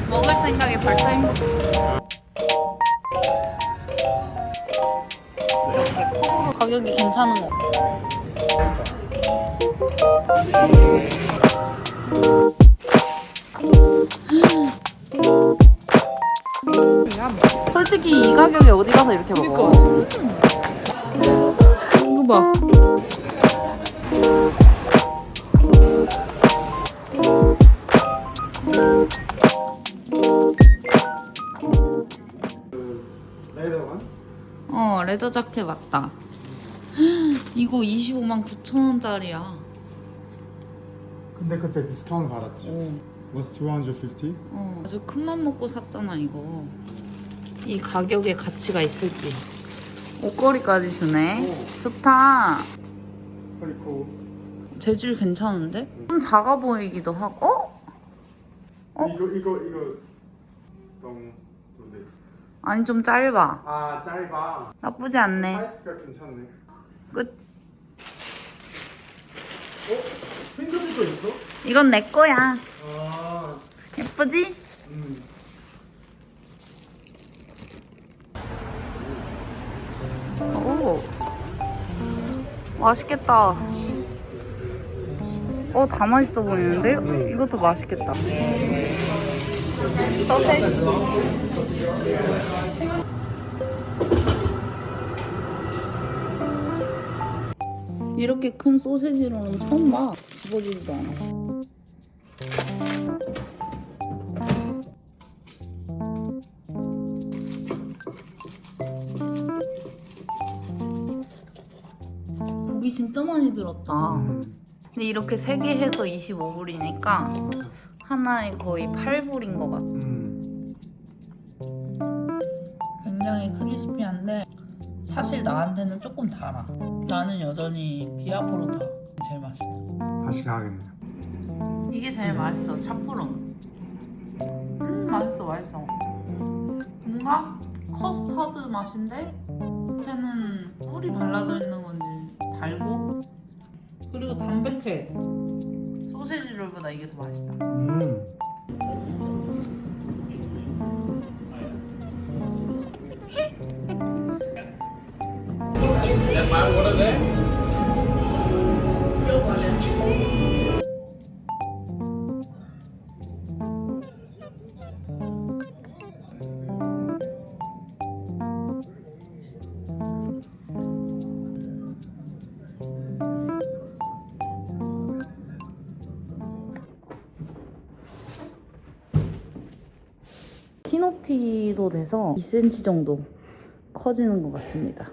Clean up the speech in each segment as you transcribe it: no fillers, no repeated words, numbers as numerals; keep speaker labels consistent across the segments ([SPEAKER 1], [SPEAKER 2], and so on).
[SPEAKER 1] 먹을 생각에 벌써 행복해. 이렇게 컵으로 가격이 괜찮은 거. 솔직히 이 가격에 어디 가서 이렇게 먹어? 이거 봐. 레더 자켓 맞다. 이거 25만 9천 원짜리야.
[SPEAKER 2] 근데 그때 디스카운트 받았지? Was 250?
[SPEAKER 1] 아주 큰맘 먹고 샀잖아 이거. 이 가격에 가치가 있을지. 옷걸이까지 주네. 좋다.
[SPEAKER 2] 그리고
[SPEAKER 1] 재질 괜찮은데? 좀 작아 보이기도 하고.
[SPEAKER 2] 이거 너무 놀랬어.
[SPEAKER 1] 아니 좀 짧아.
[SPEAKER 2] 아 짧아.
[SPEAKER 1] 나쁘지 않네.
[SPEAKER 2] 사이즈가 괜찮네.
[SPEAKER 1] 끝.
[SPEAKER 2] 핑크색도 있어?
[SPEAKER 1] 이건 내 거야.
[SPEAKER 2] 아.
[SPEAKER 1] 예쁘지? 오. 맛있겠다. 다 맛있어 보이는데? 이것도 맛있겠다. 소세지. 이렇게 큰 소세지로는 처음 봐. 집어지지도 않아. 고기 진짜 많이 들었다. 근데 이렇게 3개 해서 25불이니까 하나에 거의 8불인 것 같아. 굉장히 크리스피한데 사실 나한테는 조금 달아. 나는 여전히 비아포르타 제일 맛있다.
[SPEAKER 2] 다시 가야겠네.
[SPEAKER 1] 이게 제일 맛있어, 샤프론. 맛있어, 맛있어. 뭔가 커스터드 맛인데 밑에는 꿀이 발라져 있는 건지 달고, 그리고 담백해. 소세지 롤보다 이게 더 맛있다. 키높이도 돼서 2cm 정도 커지는 것 같습니다.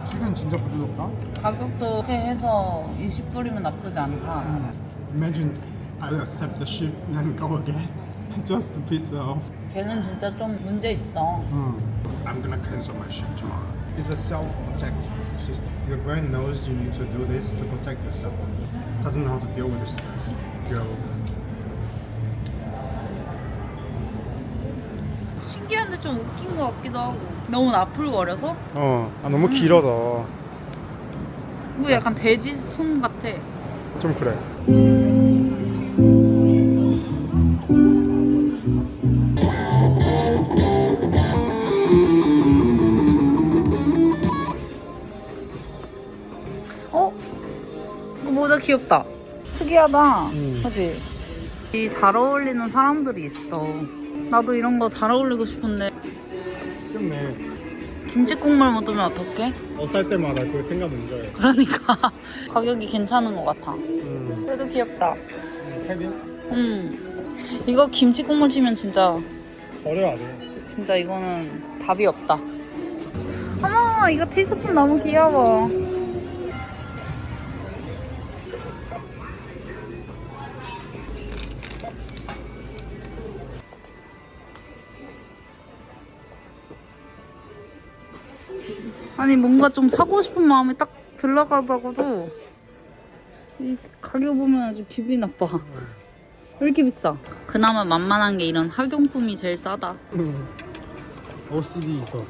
[SPEAKER 2] 시간 진짜 부드럽다.
[SPEAKER 1] 가격도 이렇게 해서 20불이면 나쁘지 않다.
[SPEAKER 2] Imagine I accept the shift and then go again. Just to piss off.
[SPEAKER 1] 걔는 진짜 좀 문제 있어.
[SPEAKER 2] I'm gonna cancel my shift tomorrow. It's a self-protect system. Your brain knows you need to do this to protect yourself. Doesn't know how to deal with the stress. Go.
[SPEAKER 1] 신기한데 좀 웃긴 것 같기도 하고. 너무 나풀거려서?
[SPEAKER 2] 너무 길어서
[SPEAKER 1] 이거 약간 돼지 손 같아.
[SPEAKER 2] 좀 그래.
[SPEAKER 1] 이거 모자 귀엽다. 특이하다. 그치? 이 잘 어울리는 사람들이 있어. 나도 이런 거 잘 어울리고 싶은데
[SPEAKER 2] 귀엽네.
[SPEAKER 1] 김치 국물 묻으면 어떡해?
[SPEAKER 2] 살 때마다 그 생각 먼저 해.
[SPEAKER 1] 그러니까 가격이 괜찮은 것 같아. 그래도 귀엽다.
[SPEAKER 2] 패딩?
[SPEAKER 1] 이거 김치 국물 튀면 진짜
[SPEAKER 2] 버려야 돼.
[SPEAKER 1] 진짜 이거는 답이 없다. 어머, 이거 티스푼 너무 귀여워. 아니 뭔가 좀 사고 싶은 마음이 딱 들어가다가도 이 가격 보면 아주 기분이 나빠. 왜 이렇게 비싸? 그나마 만만한 게 이런 학용품이 제일 싸다.
[SPEAKER 2] OCD 있어서.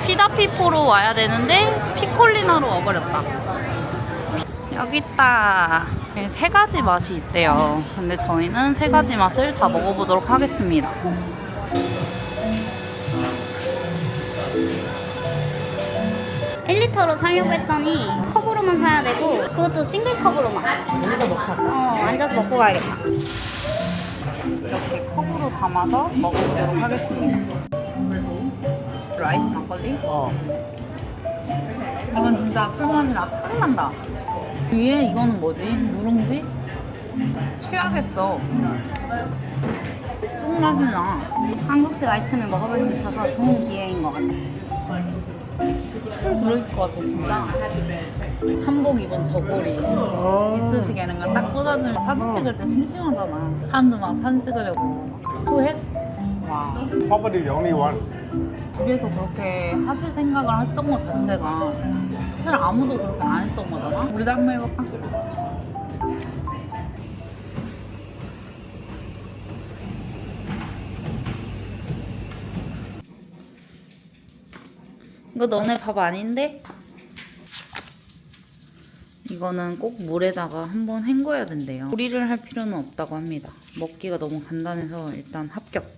[SPEAKER 1] 피다피포로 와야 되는데 피콜리나로 와버렸다. 여기 있다. 세 가지 맛이 있대요. 근데 저희는 세 가지 맛을 다 먹어보도록 하겠습니다.
[SPEAKER 3] 1리터로 사려고 했더니 컵으로만 사야 되고 그것도 싱글 컵으로만.
[SPEAKER 1] 여기서 먹자.
[SPEAKER 3] 앉아서 먹고 가야겠다.
[SPEAKER 1] 이렇게 컵으로 담아서 먹어보도록 하겠습니다. 라이스 막걸리? 이건 진짜 술맛이 딱 난다. 위에 이거는 뭐지? 누룽지? 취하겠어. 술맛이 나.
[SPEAKER 3] 한국식 아이스크림을 먹어볼 수 있어서 좋은 기회인 것 같아.
[SPEAKER 1] 술 들어있을 것 같아 진짜. 한복 입은 저고리 이쑤시개는 걸 딱 꽂아주면 사진 찍을 때 심심하잖아. 사람들 막 사진 찍으려고. 투햇? 와.
[SPEAKER 2] Probably the only one.
[SPEAKER 1] 집에서 그렇게 하실 생각을 했던 것 자체가 사실 아무도 그렇게 안 했던 거잖아. 우리도 한번 해볼까? 이거 너네 밥 아닌데? 이거는 꼭 물에다가 한번 헹궈야 된대요. 조리를 할 필요는 없다고 합니다. 먹기가 너무 간단해서 일단 합격.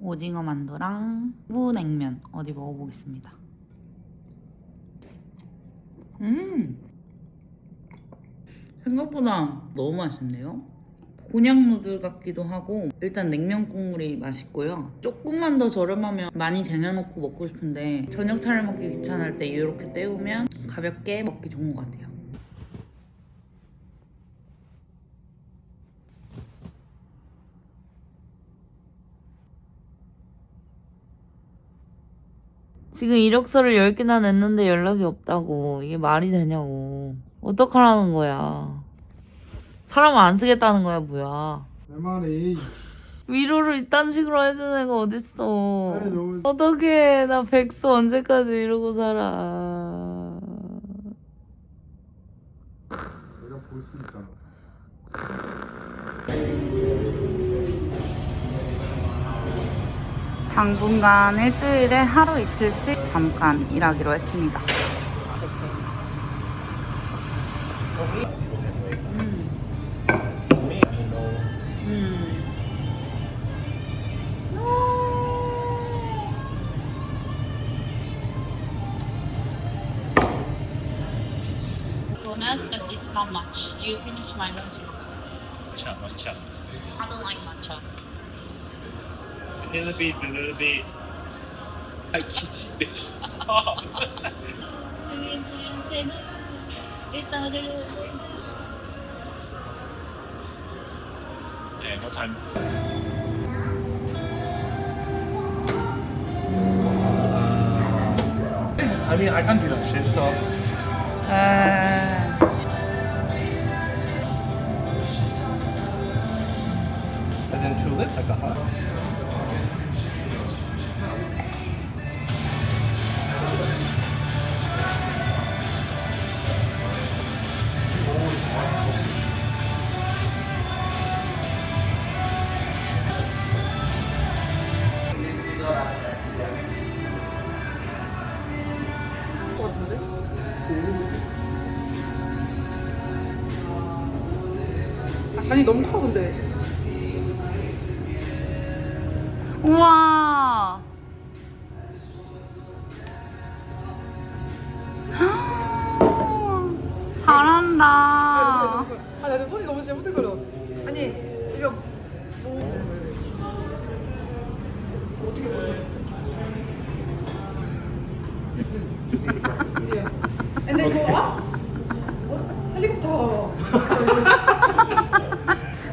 [SPEAKER 1] 오징어 만두랑 두부냉면 어디 먹어보겠습니다. 생각보다 너무 맛있네요. 곤약 누들 같기도 하고 일단 냉면 국물이 맛있고요. 조금만 더 저렴하면 많이 쟁여놓고 먹고 싶은데 저녁 차려 먹기 귀찮을 때 이렇게 때우면 가볍게 먹기 좋은 것 같아요. 지금 이력서를 10개나 냈는데 연락이 없다고. 이게 말이 되냐고. 어떡하라는 거야. 사람 안 쓰겠다는 거야 뭐야.
[SPEAKER 2] 내 말이.
[SPEAKER 1] 위로를 이딴 식으로 해주는 애가 어딨어.
[SPEAKER 2] 아니, 너무-
[SPEAKER 1] 어떡해. 나 백수 언제까지 이러고 살아.
[SPEAKER 2] 내가 볼 수 있잖아.
[SPEAKER 1] 당분간 일주일에 하루 이틀씩 잠깐 일하기로 했습니다. Donut, but it's not much. You finish my lunch box.
[SPEAKER 4] Matcha.
[SPEAKER 1] I don't like matcha.
[SPEAKER 4] A little bit. I kid you. Stop. Yeah, what time? I mean, I can't do that shit, so. As in tulip, like a husk.
[SPEAKER 5] 잔이 너무 커 근데.
[SPEAKER 1] 우와. 잘한다.
[SPEAKER 5] 아, 나 지금 손이 너무 진짜 후들거려. 아니, 이거 뭐 어떻게 보여? 근데 이거 헬리콥터.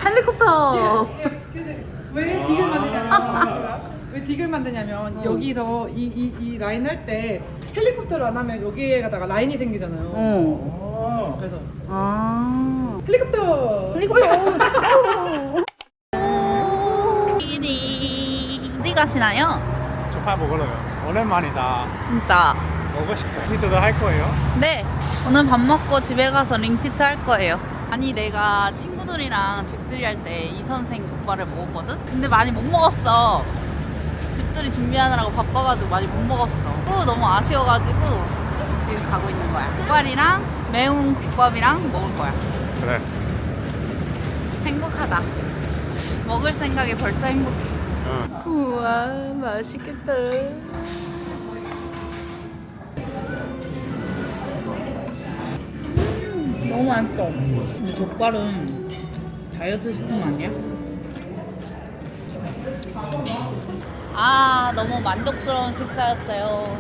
[SPEAKER 1] 헬리콥터.
[SPEAKER 5] 근데 왜 딕을 만드냐면 왜 딕을 만드냐면 여기서 이 라인 할 때 헬리콥터를 안 하면 여기에다가 라인이 생기잖아요.
[SPEAKER 1] 어.
[SPEAKER 5] 그래서
[SPEAKER 1] 아.
[SPEAKER 5] 헬리콥터.
[SPEAKER 1] 어디 가시나요?
[SPEAKER 2] 족발 먹으러요. 오랜만이다.
[SPEAKER 1] 진짜.
[SPEAKER 2] 먹고 싶어. 리피트도 할 거예요?
[SPEAKER 1] 네. 오늘 밥 먹고 집에 가서 링피트 할 거예요. 아니 내가 친구들이랑 집들이 할 때 이선생 족발을 먹었거든? 근데 많이 못 먹었어. 집들이 준비하느라고 바빠가지고 많이 못 먹었어. 너무 아쉬워가지고 지금 가고 있는 거야. 족발이랑 매운 국밥이랑 먹을 거야.
[SPEAKER 2] 그래.
[SPEAKER 1] 행복하다. 먹을 생각에 벌써 행복해.
[SPEAKER 2] 응.
[SPEAKER 1] 우와 맛있겠다. 너무 맛있어. 근데 족발은 다이어트 식품 아니야? 아 너무 만족스러운 식사였어요.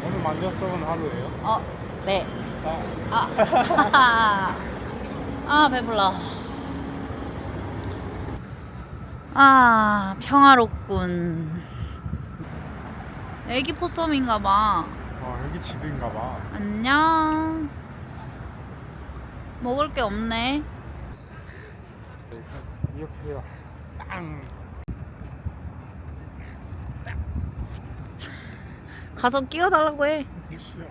[SPEAKER 2] 오늘 만족스러운 하루예요?
[SPEAKER 1] 네.
[SPEAKER 2] 아.
[SPEAKER 1] 아 배불러. 아 평화롭군. 애기 포섬인가봐.
[SPEAKER 2] 여기 집인가봐.
[SPEAKER 1] 안녕. 먹을 게 없네.
[SPEAKER 2] 이렇게 해요. 빵.
[SPEAKER 1] 가서 끼워달라고 해.
[SPEAKER 2] 싫어.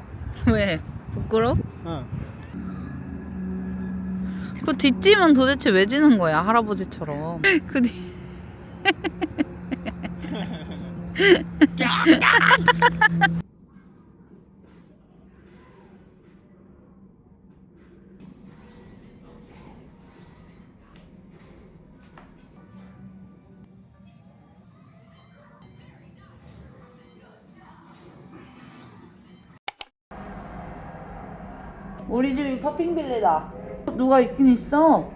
[SPEAKER 1] 왜? 부끄러?
[SPEAKER 2] 응.
[SPEAKER 1] 그 뒷짐은 도대체 왜 지는 거야 할아버지처럼. 그 뒤. 우리 집이 파핑빌리다. 누가 있긴 있어.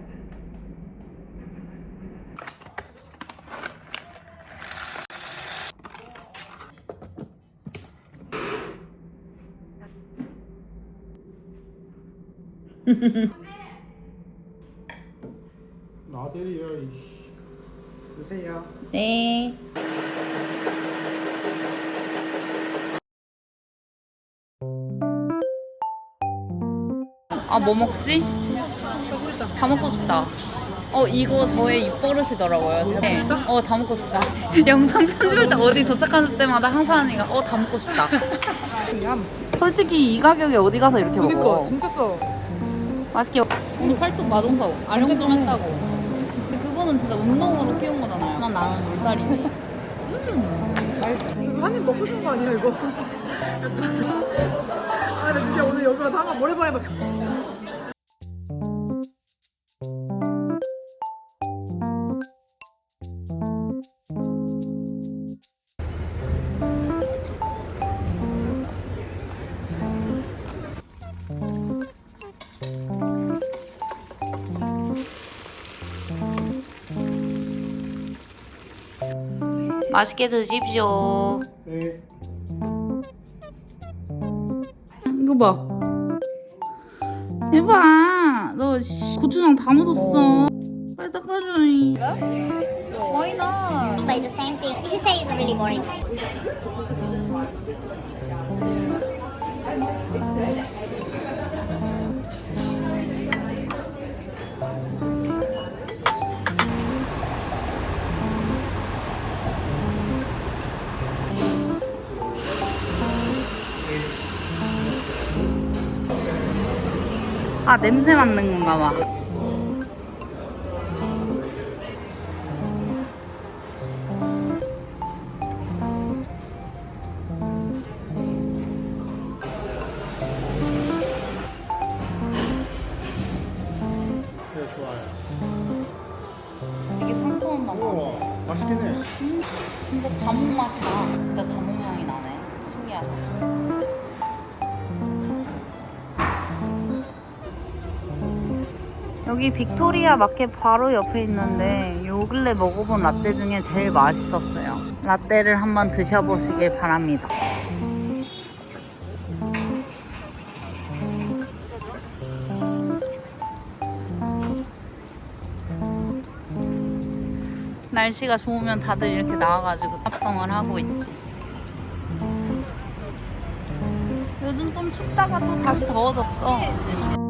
[SPEAKER 2] 나들이요. 드세요.
[SPEAKER 1] 네. 아, 뭐 먹지? 다 먹고 싶다. 이거 저의 입버릇이더라고요. 네. 다 먹고 싶다. 영상 편집할 때 어디 도착할 때마다 항상 하니까 다 먹고 싶다. 솔직히 이 가격에 어디 가서 이렇게
[SPEAKER 5] 그니까
[SPEAKER 1] 먹어.
[SPEAKER 5] 진짜 써.
[SPEAKER 1] 맛있게 오늘 팔뚝 마동석 아령종 했다고. 근데 그거는 진짜 운동으로 키운 거잖아요. 나는 물살이지.
[SPEAKER 5] 그래서 한입 먹고 싶은 거 아니야 이거? 아, 나 진짜 오늘 여기서 한번 모래바위 막.
[SPEAKER 1] 맛있게 드십시오.
[SPEAKER 2] 네.
[SPEAKER 1] 이거 봐. 해봐. 너 고추장 다 묻었어. 빨리 닦아줘. Why not?
[SPEAKER 3] But it's the same thing. You can say it's really boring.
[SPEAKER 1] 아 냄새 맡는 건가 봐.
[SPEAKER 2] 네, 좋아요.
[SPEAKER 1] 되게 상큼한 맛 나지?
[SPEAKER 2] 우와, 맛있긴 해.
[SPEAKER 1] 진짜 자몽 맛이 나. 진짜 자몽 향이 나네. 신기하다. 여기 빅토리아 마켓 바로 옆에 있는데 요 근래 먹어본 라떼 중에 제일 맛있었어요. 라떼를 한번 드셔보시길 바랍니다. 날씨가 좋으면 다들 이렇게 나와가지고 탑성을 하고 있지. 요즘 좀 춥다가 또 다시 더워졌어.